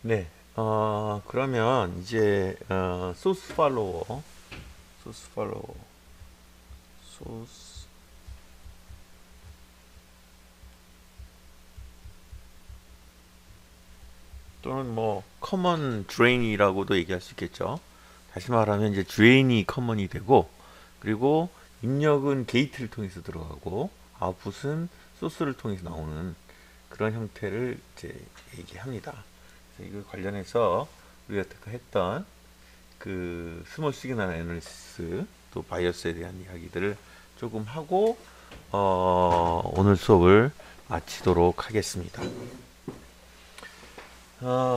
네. 그러면 이제 소스 팔로워, 소스 팔로워, 소스 또는 뭐 커먼 드레인이라고도 얘기할 수 있겠죠. 다시 말하면 이제 드레인이 커먼이 되고, 그리고 입력은 게이트를 통해서 들어가고 아웃풋은 소스를 통해서 나오는 그런 형태를 이제 얘기합니다. 그래서 이걸 관련해서 우리가 했던 그 스몰 시그널 애널리시스 또 바이어스에 대한 이야기들을 조금 하고 오늘 수업을 마치도록 하겠습니다.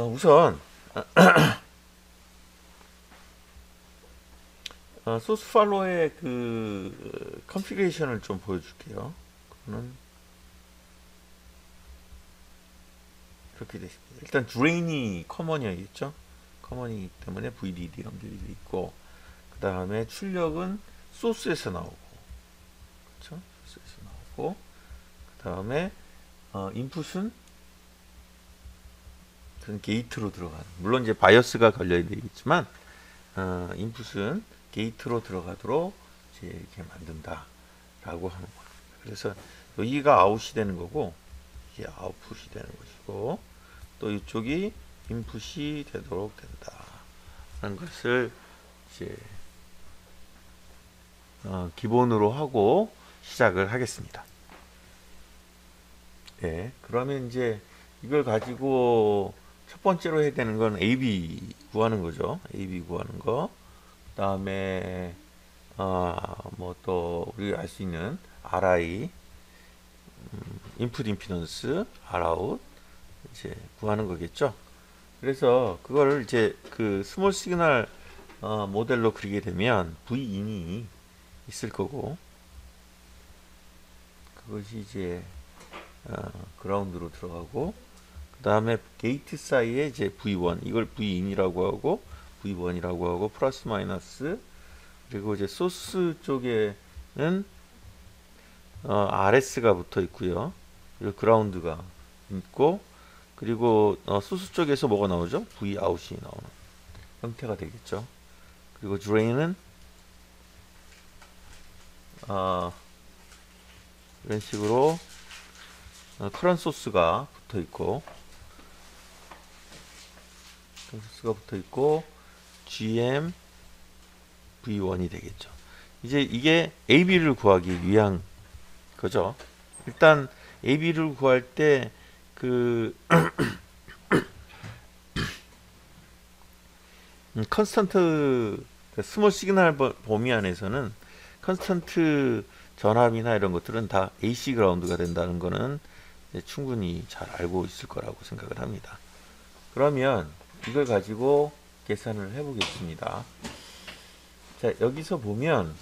우선 소스 팔로의 그 컨피그레이션을 좀 보여줄게요. 그거는 이렇게 되어 있습니다. 일단 드레인이 커먼이겠죠. 커먼이기 때문에 VDD 연결이 있고, 그 다음에 출력은 소스에서 나오고, 그렇죠? 소스에서 나오고, 그 다음에 인풋은 게이트로 들어가는. 물론 이제 바이어스가 걸려야 되겠지만 인풋은 게이트로 들어가도록 이제 이렇게 만든다라고 하는 거예요. 그래서 여기가 아웃이 되는 거고, 이게 아웃풋이 되는 것이고, 또 이쪽이 인풋이 되도록 된다라는 것을 이제 기본으로 하고 시작을 하겠습니다. 네, 그러면 이제 이걸 가지고 첫 번째로 해야 되는 건 AB 구하는 거죠. AB 구하는 거. 그다음에 뭐 또 우리가 알 수 있는 RI, 인풋 임피던스, Rout 이제 구하는 거겠죠. 그래서 그걸 이제 그 스몰 시그널 모델로 그리게 되면 Vin이 있을 거고, 그것이 이제 그라운드로 들어가고, 그 다음에 게이트 사이에 이제 V1, 이걸 Vin이라고 하고 V1이라고 하고 플러스 마이너스, 그리고 이제 소스 쪽에는 RS가 붙어 있고요. 그리고 그라운드가 있고, 그리고 소스 쪽에서 뭐가 나오죠? V 아웃이 나오는 형태가 되겠죠. 그리고 드레인은 이런 식으로 커런 소스가 붙어 있고, GM V1이 되겠죠. 이제 이게 AB를 구하기 위한 거죠. 일단 AB를 구할 때 그 컨스턴트 스몰 시그널 범위 안에서는 컨스턴트 전압이나 이런 것들은 다 AC 그라운드가 된다는 거는 충분히 잘 알고 있을 거라고 생각을 합니다. 그러면 이걸 가지고 계산을 해 보겠습니다. 자, 여기서 보면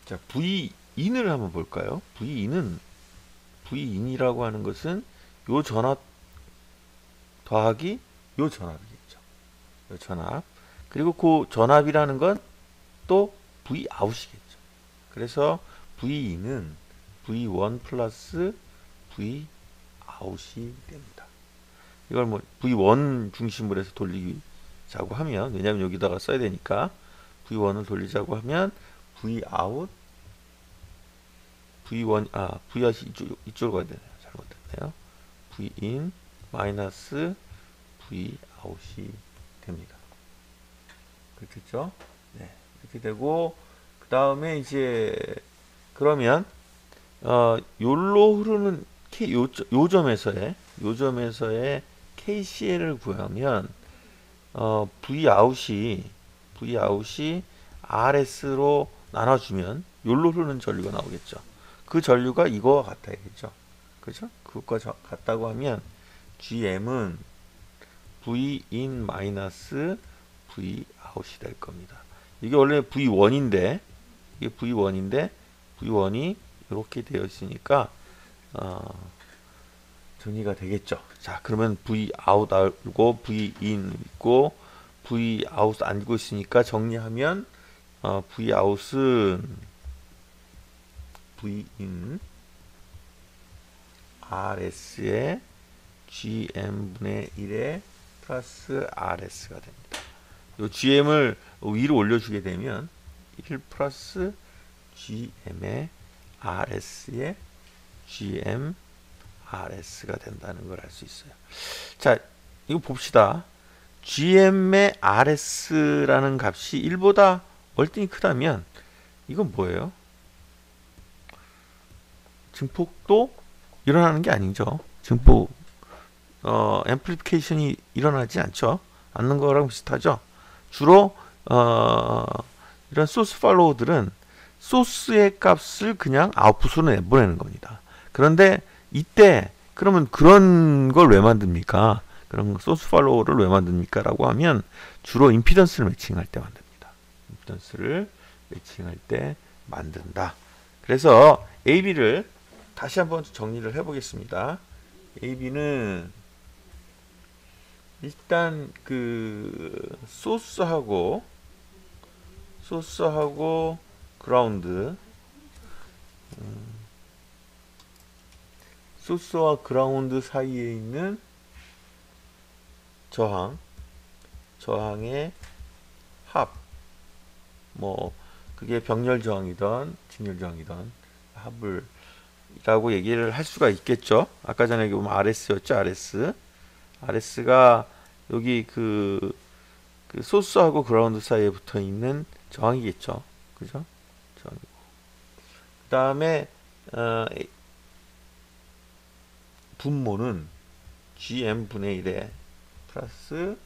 자, V인을 한번 볼까요? V인이라고 하는 것은 요 전압 더하기 요 전압이겠죠. 요 전압. 그리고 그 전압이라는 건 또 V 아웃이겠죠. 그래서 V인은 V1 플러스 V 아웃이 됩니다. 이걸 뭐 V1 중심으로 해서 돌리자고 하면, 왜냐면 여기다가 써야 되니까 V1을 돌리자고 하면 V 아웃 V1 V 아웃이 이쪽으로 가야 되네요. 잘못됐네요. V 인 마이너스 V 아웃이 됩니다. 그렇겠죠? 네. 이렇게 되고, 그 다음에 이제 그러면 요로 흐르는 요점에서의 KCL을 구하면 V 아웃이 RS로 나눠주면 요로 흐르는 전류가 나오겠죠. 그 전류가 이거와 같아야겠죠. 그죠? 그것과 같다고 하면 GM은 V in 마이너스 V 아웃이 될 겁니다. 이게 원래 V1인데 V1이 이렇게 되어 있으니까 정리가 되겠죠. 자, 그러면 V 아웃 알고 V in 있고 V 아웃 알고 있으니까 정리하면 V 아웃은 V in RS의 GM분의 1에 플러스 RS가 됩니다. 이 GM을 위로 올려주게 되면 1 플러스 GM의 RS의 GM RS가 된다는 걸 알 수 있어요. 자, 이거 봅시다. GM의 RS라는 값이 1보다 월등히 크다면 이건 뭐예요? 증폭도 일어나는 게 아니죠. 증폭 앰플리피케이션이 일어나지 않는 거랑 비슷하죠. 주로 이런 소스 팔로우들은 소스의 값을 그냥 아웃풋으로 내보내는 겁니다. 그런데 이때 그러면 그런 걸 왜 만듭니까? 그런 소스 팔로우를 왜 만듭니까? 라고 하면 주로 임피던스를 매칭할 때 만듭니다. 임피던스를 매칭할 때 만든다. 그래서 AB를 다시 한번 정리를 해보겠습니다. AB는 일단 그 소스하고 그라운드, 소스와 그라운드 사이에 있는 저항의 합, 뭐 그게 병렬 저항이든 직렬 저항이든 합을 라고 얘기를 할 수가 있겠죠. 아까 전에 보면 RS였죠. RS가 여기 그 소스하고 그라운드 사이에 붙어 있는 저항이겠죠. 그죠? 저항이고. 그 다음에 분모는 GM분의 1에 플러스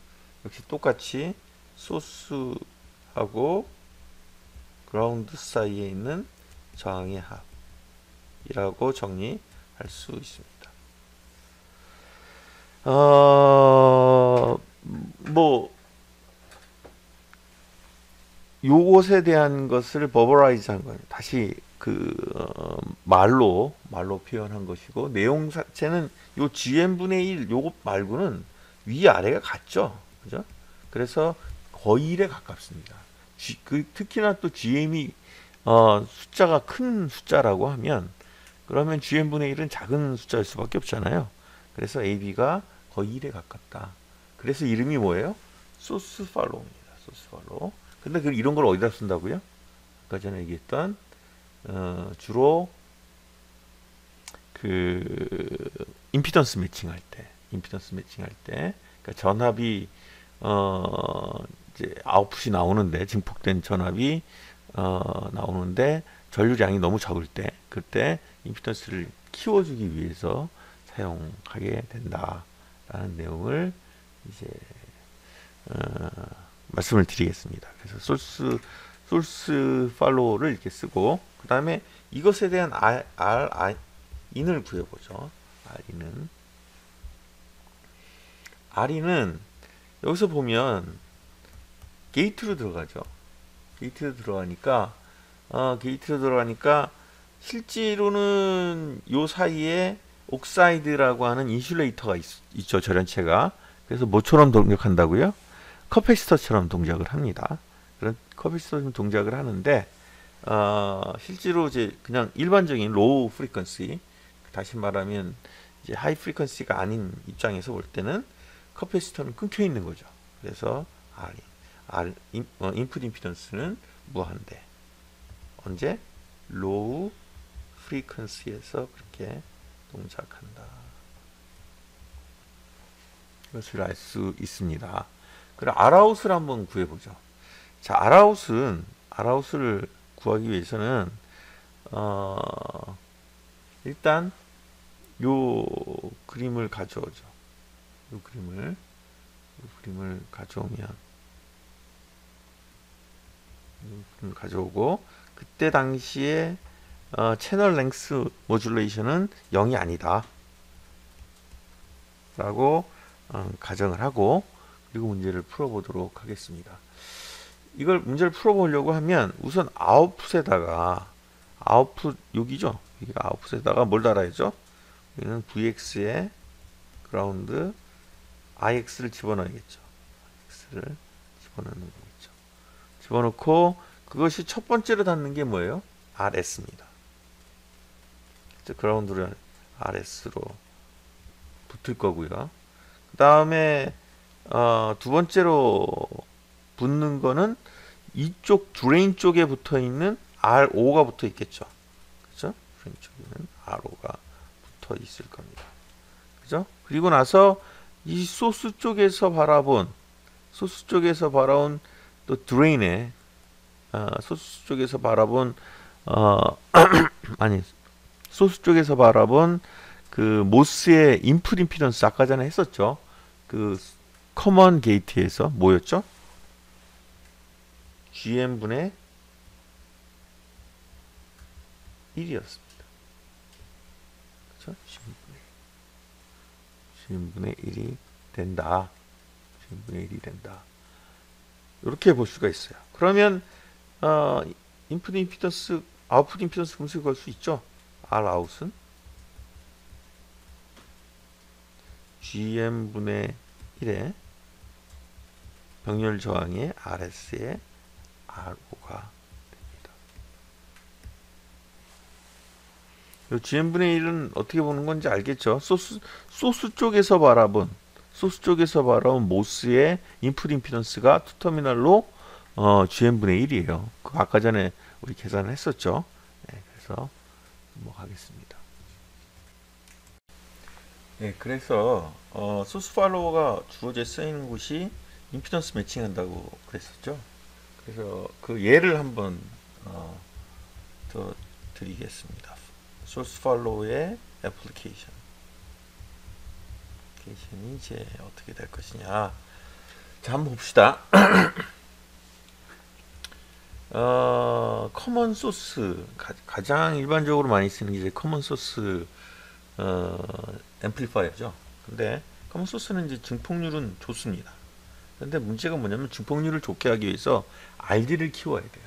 역시 똑같이 소스하고 그라운드 사이에 있는 저항의 합이라고 정리할 수 있습니다. 뭐 요것에 대한 것을 버버라이즈한 거예요. 다시 말로 표현한 것이고, 내용 자체는 요 GM분의 1 요것 말고는 위아래가 같죠. 그죠? 그래서 거의 1에 가깝습니다. 특히나 또 GM이 숫자가 큰 숫자라고 하면 그러면 GM분의 1은 작은 숫자일 수밖에 없잖아요. 그래서 AB가 거의 1에 가깝다. 그래서 이름이 뭐예요? 소스 팔로우입니다. 소스 팔로우. 근데 이런 걸 어디다 쓴다고요? 아까 전에 얘기했던 주로 임피던스 매칭할 때, 그러니까 전압이 이제 아웃풋이 나오는데, 증폭된 전압이 나오는데 전류량이 너무 적을 때, 그때 임피던스를 키워주기 위해서 사용하게 된다라는 내용을 이제 말씀을 드리겠습니다. 그래서 소스 팔로우를 이렇게 쓰고, 그 다음에 이것에 대한 R인을 구해보죠. R인은 여기서 보면 게이트로 들어가죠. 게이트로 들어가니까 실제로는 요 사이에 옥사이드라고 하는 인슐레이터가 있죠. 절연체가. 그래서 뭐처럼 동작한다고요? 커패시터처럼 동작을 합니다. 그런 커패시터처럼 동작을 하는데 실제로 이제 그냥 일반적인 로우 프리퀀시, 다시 말하면 이제 하이 프리퀀시가 아닌 입장에서 볼 때는 커패시터는 끊겨 있는 거죠. 그래서 인풋 임피던스는 무한대. 언제? 로우 프리퀀시에서 그렇게 동작한다. 이것을 알 수 있습니다. 그럼 R아웃을 한번 구해보죠. 자, R아웃을 구하기 위해서는 일단 요 그림을 가져오죠. 요 그림을 가져오고, 그때 당시에 채널 랭스 모듈레이션은 0이 아니다 라고 가정을 하고, 그리고 문제를 풀어보도록 하겠습니다. 이걸 문제를 풀어보려고 하면 우선 아웃풋에다가 여기죠. 여기가 아웃풋에다가 뭘 달아야죠? 여기는 VX에 그라운드 IX를 집어넣어야겠죠. IX를 집어넣는 거겠죠. 집어넣고 그것이 첫 번째로 닿는 게 뭐예요? RS입니다. 그라운드를 RS로 붙을 거고요. 그 다음에 두 번째로 붙는 거는 이쪽 드레인 쪽에 붙어 있는 RO가 붙어 있겠죠. 그죠? 드레인 쪽에는 RO가 붙어 있을 겁니다. 그죠? 그리고 나서 이 소스 쪽에서 바라본 또 드레인에 소스 쪽에서 바라본 아니 소스 쪽에서 바라본 그 모스의 인풋 임피던스 아까 전에 했었죠. 그 커먼 게이트에서 뭐였죠? GM분의 1이었습니다. 그렇죠? GM분의 1이 된다. GM분의 1이 된다. 이렇게 볼 수가 있어요. 그러면 인풋 임피던스, 아웃풋 임피던스 검색을 걸 수 있죠. Rout은 GM분의 1의 병렬 저항의 RS의 RO가 됩니다. GM분의 1은 어떻게 보는 건지 알겠죠? 소스 쪽에서 바라본 모스의 인풋 임피던스가 투터미널로 GM분의 1이에요. 그 아까 전에 우리 계산을 했었죠. 네, 그래서 넘어가겠습니다. 네, 그래서 소스 팔로워가 주어져 쓰이는 곳이 임피던스 매칭한다고 그랬었죠. 그래서 그 예를 한번 더 드리겠습니다. 소스 팔로워의 애플리케이션이 이제 어떻게 될 것이냐. 자, 한번 봅시다. 커먼 소스 가장 일반적으로 많이 쓰는 게 이제 커먼 소스 앰플리파이어죠. 근데 커먼 소스는 이제 증폭률은 좋습니다. 근데 문제가 뭐냐면 증폭률을 좋게 하기 위해서 RD를 키워야 돼요.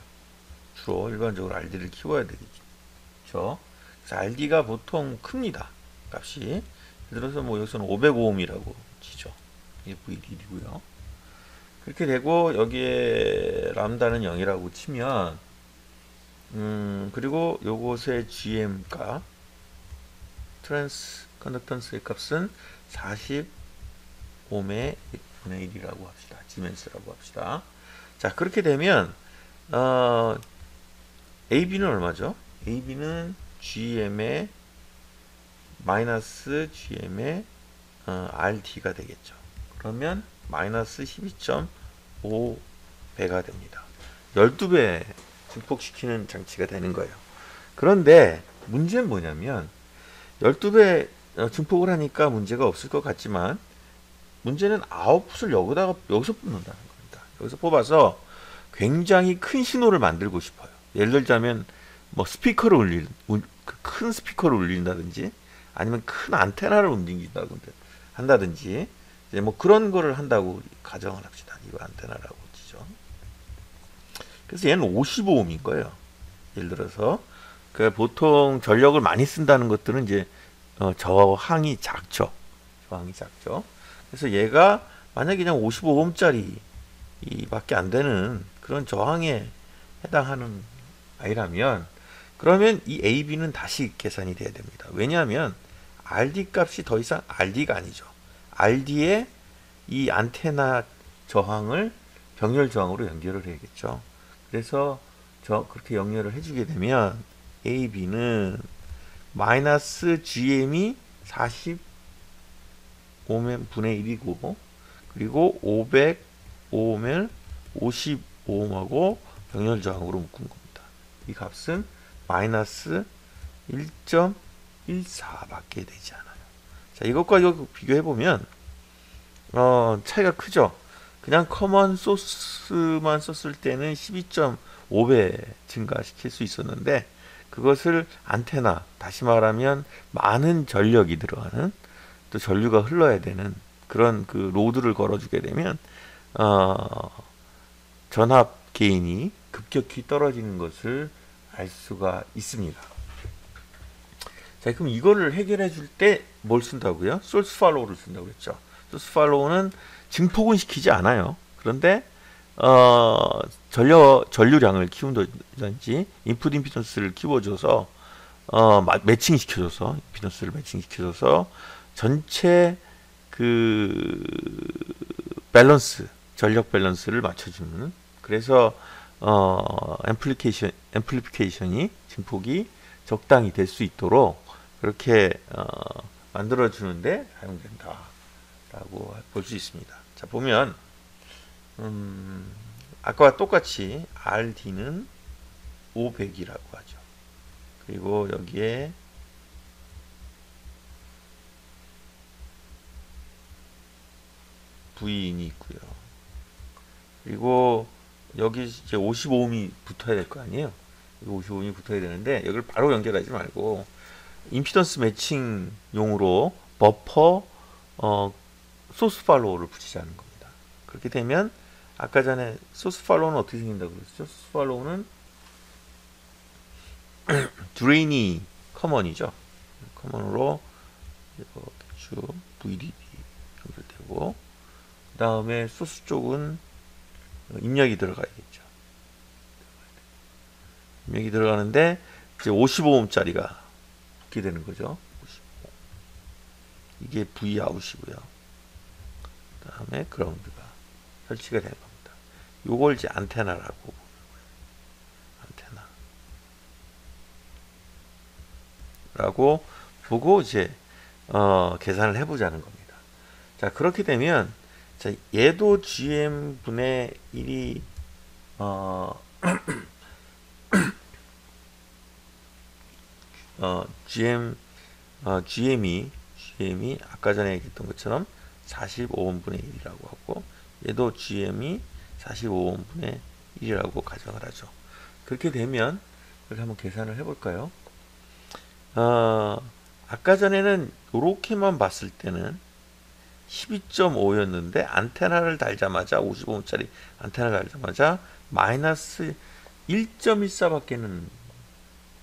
주로 일반적으로 RD를 키워야 되겠죠. 그래서 RD가 보통 큽니다. 값이. 예를 들어서 뭐 여기서는 500오음이라고 치죠. 이게 V1이고요. 그렇게 되고 여기에 람다는 0이라고 치면 그리고 요것의 GM 값 트랜스 컨덕턴스의 값은 40옴의 1분의 1이라고 합시다. 지멘스라고 합시다. 자, 그렇게 되면 AB는 얼마죠? AB는 GM의 마이너스 GM의 RT가 되겠죠. 그러면 마이너스 12.5배가 됩니다. 12배 증폭시키는 장치가 되는 거예요. 그런데 문제는 뭐냐면 12배 증폭을 하니까 문제가 없을 것 같지만 문제는 아웃풋을 여기서 뽑는다는 겁니다. 여기서 뽑아서 굉장히 큰 신호를 만들고 싶어요. 예를 들자면 뭐 스피커를 큰 스피커를 울린다든지 아니면 큰 안테나를 한다든지 이제 뭐 그런 거를 한다고 가정을 합시다. 이거 안테나라고 치죠. 그래서 얘는 55옴인 거예요. 예를 들어서 그 보통 전력을 많이 쓴다는 것들은 이제 저항이 작죠. 그래서 얘가 만약에 그냥 55옴짜리 밖에 안 되는 그런 저항에 해당하는 아이라면 그러면 이 AB는 다시 계산이 돼야 됩니다. 왜냐하면 RD 값이 더 이상 RD가 아니죠. RD에 이 안테나 저항을 병렬 저항으로 연결을 해야겠죠. 그래서 그렇게 연결을 해주게 되면 AB는 마이너스 GM이 40오hm 분의 1이고 그리고 500오음을 50오음하고 병렬 저항으로 묶은 겁니다. 이 값은 마이너스 1.14밖에 되지 않아요. 자, 이것과 이거 비교해보면 차이가 크죠. 그냥 커먼 소스만 썼을 때는 12.5배 증가시킬 수 있었는데 그것을 안테나, 다시 말하면 많은 전력이 들어가는 또 전류가 흘러야 되는 그런 그 로드를 걸어주게 되면 전압 게인이 급격히 떨어지는 것을 알 수가 있습니다. 자, 그럼 이거를 해결해 줄 때 뭘 쓴다고요? 소스 팔로우를 쓴다고 했죠. 소스 팔로우는 증폭은 시키지 않아요. 그런데 전류량을 키운다든지 인풋 임피던스를 키워줘서 임피던스를 매칭시켜줘서 전체 그 밸런스, 전력 밸런스를 맞춰주는, 그래서 앰플리피케이션이 증폭이 적당히 될 수 있도록 그렇게 만들어 주는데 사용된다라고 볼 수 있습니다. 자, 보면 아까와 똑같이 RD는 500이라고 하죠. 그리고 여기에 V인이 있고요. 그리고 여기 이제 55ohm이 붙어야 될 거 아니에요. 55ohm이 붙어야 되는데 여기를 바로 연결하지 말고 임피던스 매칭용으로 버퍼 소스 팔로우를 붙이자는 겁니다. 그렇게 되면 아까 전에 소스 팔로우는 어떻게 생긴다고 그랬죠? 소스 팔로우는 드레인이 커먼이죠. 커먼으로 이렇게 쭉 VDD 연결되고, 그 다음에 소스 쪽은 입력이 들어가야겠죠. 입력이 들어가는데 이제 55ohm짜리가 붙게 되는 거죠. 55. 이게 V 아웃이고요. 그 다음에 그라운드가 설치가 되는 겁니다. 요걸 이제 안테나라고 보는 거예요. 안테나라고 보고 이제 계산을 해보자는 겁니다. 자, 그렇게 되면 자, 얘도 GM 분의 1이 GM이 아까 전에 얘기했던 것처럼 45ohm분의 1이라고 하고, 얘도 GM이 45ohm분의 1이라고 가정을 하죠. 그렇게 되면 이렇게 한번 계산을 해볼까요? 아까 전에는 이렇게만 봤을 때는 12.5였는데 안테나를 달자마자 55ohm짜리 안테나를 달자마자 마이너스 1.14밖에는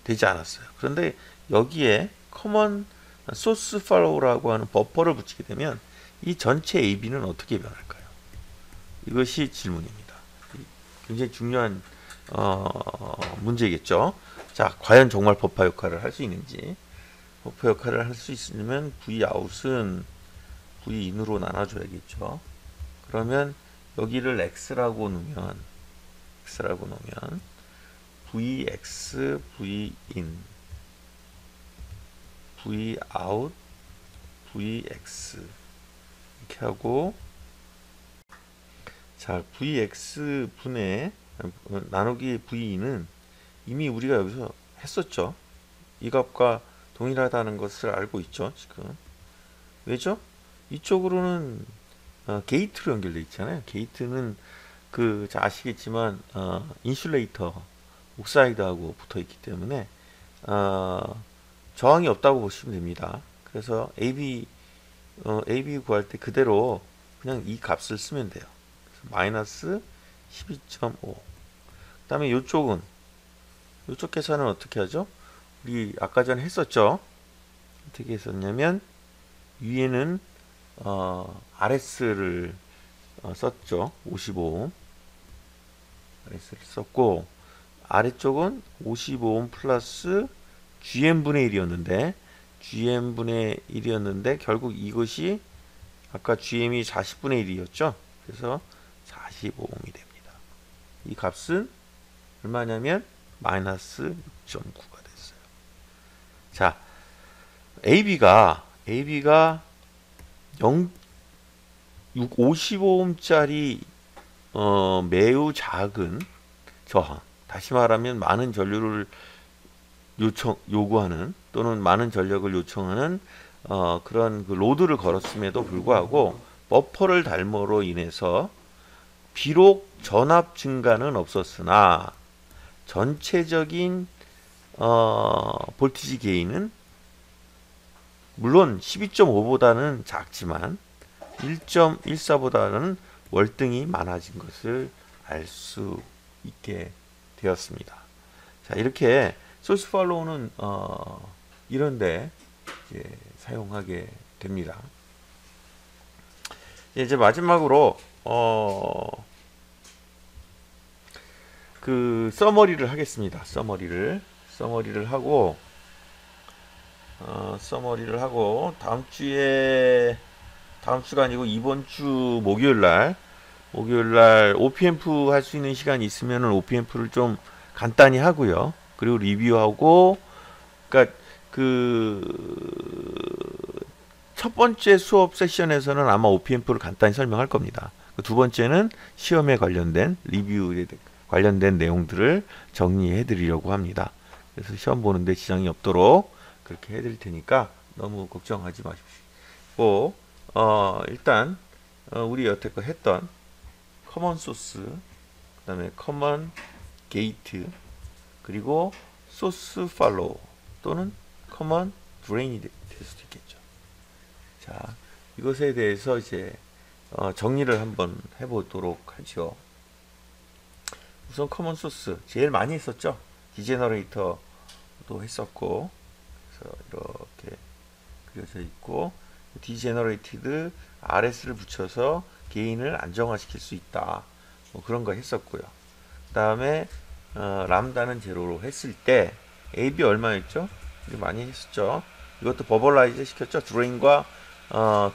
되지 않았어요. 그런데 여기에 커먼 소스 팔로우라고 하는 버퍼를 붙이게 되면 이 전체 AB는 어떻게 변할까요? 이것이 질문입니다. 굉장히 중요한 문제겠죠. 자, 과연 정말 버퍼 역할을 할 수 있는지. 버퍼 역할을 할 수 있으면 V 아웃은 V 인으로 나눠줘야겠죠. 그러면 여기를 X라고 놓으면 VX, Vin, Vout, Vx 이렇게 하고, 자, Vx 분의 나누기 V는 이미 우리가 여기서 했었죠. 이 값과 동일하다는 것을 알고 있죠. 지금 왜죠? 이쪽으로는 게이트로 연결되어 있잖아요. 게이트는 아시겠지만 인슐레이터 옥사이드하고 붙어 있기 때문에 저항이 없다고 보시면 됩니다. 그래서 AB 구할 때 그대로 그냥 이 값을 쓰면 돼요. 마이너스 12.5. 그 다음에 이쪽 계산은 어떻게 하죠? 우리 아까 전에 했었죠. 어떻게 했었냐면 위에는 RS를 썼죠. 55ohm RS를 썼고, 아래쪽은 55ohm 플러스 GM분의 1이었는데 결국 이것이 아까 GM이 40분의 1이었죠. 그래서 45ohm이 됩니다. 이 값은 얼마냐면 마이너스 6.9가 됐어요. 자, AB가 55ohm짜리 매우 작은 저항, 다시 말하면 많은 전류를 요구하는 또는 많은 전력을 요청하는 그런 그 로드를 걸었음에도 불구하고 버퍼를 달므로 인해서 비록 전압 증가는 없었으나 전체적인 볼티지 게인은 물론 12.5보다는 작지만 1.14보다는 월등히 많아진 것을 알 수 있게 되었습니다. 자, 이렇게 소스 팔로우는 이런데 이제 사용하게 됩니다. 이제 마지막으로 그 서머리를 하겠습니다. 서머리를 하고 서머리를 하고 다음 주가 아니고 이번 주 목요일 날 OPMF 할 수 있는 시간이 있으면은 OPMF를 좀 간단히 하고요. 그리고 리뷰하고, 그러니까 그 첫 번째 수업 세션에서는 아마 OPMF를 간단히 설명할 겁니다. 두 번째는 시험에 관련된 리뷰에 관련된 내용들을 정리해 드리려고 합니다. 그래서 시험 보는데 지장이 없도록 그렇게 해드릴 테니까 너무 걱정하지 마십시오. 일단 우리 여태껏 했던 커먼 소스, 그 다음에 커먼 게이트, 그리고 소스 팔로우 또는 커먼 드레인이 될 수도 있겠죠. 자, 이것에 대해서 이제 정리를 한번 해보도록 하죠. 우선 커먼 소스 제일 많이 했었죠. 디제너레이터도 했었고, 그래서 이렇게 그려져 있고, 디제너레이티드 RS를 붙여서 게인을 안정화시킬 수 있다. 뭐 그런 거 했었고요. 그 다음에 람다는 제로로 했을 때 AB 얼마였죠? 많이 했었죠. 이것도 버벌라이즈 시켰죠. 드레인과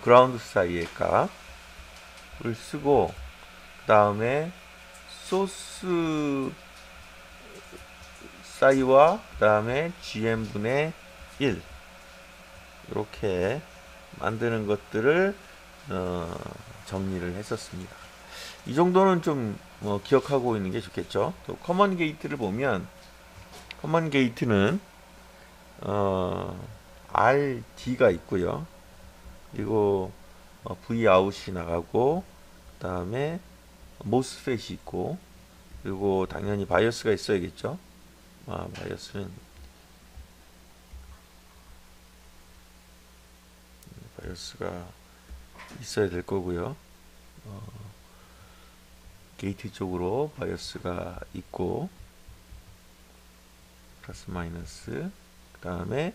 그라운드 사이의 값을 쓰고, 그 다음에 소스 사이와 그 다음에 GM분의 1 이렇게 만드는 것들을 정리를 했었습니다. 이 정도는 좀 기억하고 있는 게 좋겠죠. 또 커먼 게이트를 보면 커먼 게이트는 RD가 있고요. 그리고 V 아웃이 나가고, 그 다음에 모스펫이 있고, 그리고 당연히 바이어스가 있어야겠죠. 바이어스가 있어야 될 거고요. 게이트 쪽으로 바이어스가 있고, 플러스 마이너스, 그 다음에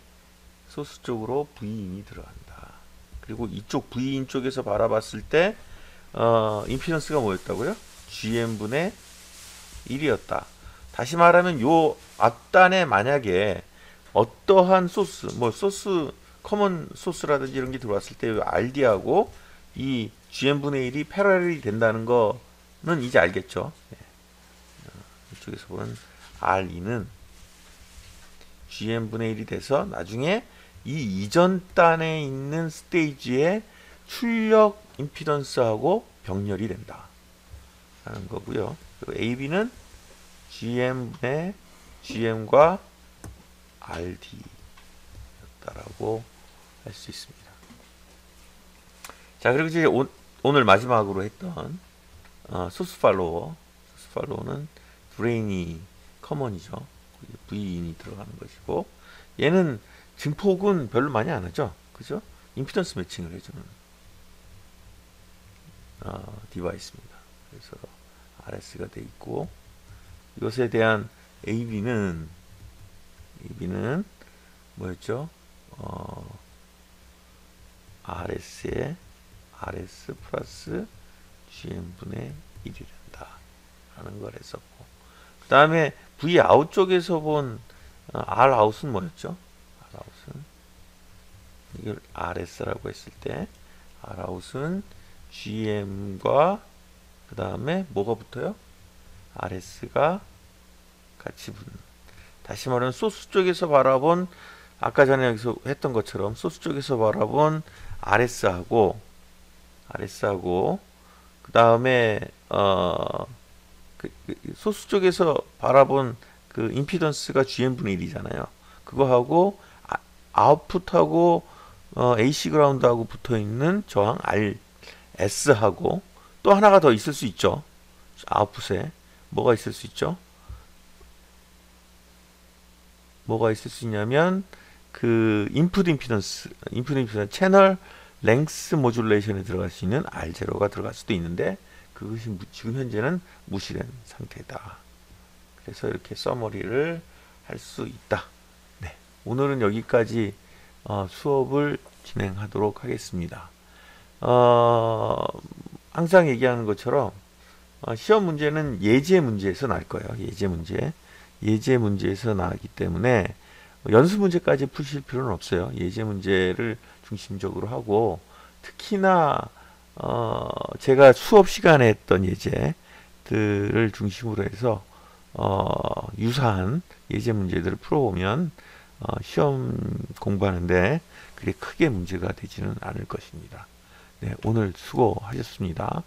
소스 쪽으로 V인이 들어간다. 그리고 이쪽 V인 쪽에서 바라봤을 때 임피던스가 뭐였다고요? GM분의 1이었다. 다시 말하면 요 앞단에 만약에 어떠한 소스, 커먼 소스라든지 이런 게 들어왔을 때 RD하고 이 GM분의 1이 패러렐이 된다는 거는 이제 알겠죠. 이쪽에서 보는 R2는 GM분의 1이 돼서 나중에 이 이전 단에 있는 스테이지의 출력 임피던스하고 병렬이 된다 하는 거고요. 그리고 AB는 GM의 GM과 RD였다라고 할 수 있습니다. 자, 그리고 이제 오늘 마지막으로 했던 소스 팔로워는 드레인이 커먼이죠. V인이 들어가는 것이고, 얘는 증폭은 별로 많이 안 하죠. 그죠? 임피던스 매칭을 해주는 디바이스입니다. 그래서 RS가 돼 있고, 이것에 대한 AB는 뭐였죠? RS에 RS 플러스 GM분의 1이 된다 라는 걸 했었고, 그 다음에 V 아웃 쪽에서 본 R 아웃은 뭐였죠? R 아웃은 이걸 RS라고 했을 때 R 아웃은 GM과 그 다음에 뭐가 붙어요? RS가 같이 붙는, 다시 말하면 소스 쪽에서 바라본, 아까 전에 여기서 했던 것처럼 소스 쪽에서 바라본 RS하고 그 다음에 소스 쪽에서 바라본 그 임피던스가 GM분의 1이잖아요. 그거하고 아웃풋하고 AC 그라운드하고 붙어있는 저항 RS하고 또 하나가 더 있을 수 있죠. 아웃풋에 뭐가 있을 수 있죠? 뭐가 있을 수 있냐면 그 인풋 임피던스 채널 랭스 모듈레이션에 들어갈 수 있는 R0가 들어갈 수도 있는데, 그것이 지금 현재는 무시된 상태다. 그래서 이렇게 서머리를 할 수 있다. 네, 오늘은 여기까지 수업을 진행하도록 하겠습니다. 항상 얘기하는 것처럼 시험 문제는 예제 문제에서 나올 거예요. 예제 문제에서 나오기 때문에 연습 문제까지 푸실 필요는 없어요. 예제 문제를 중심적으로 하고, 특히나 제가 수업 시간에 했던 예제들을 중심으로 해서 유사한 예제 문제들을 풀어보면 시험 공부하는데 그리 크게 문제가 되지는 않을 것입니다. 네, 오늘 수고하셨습니다.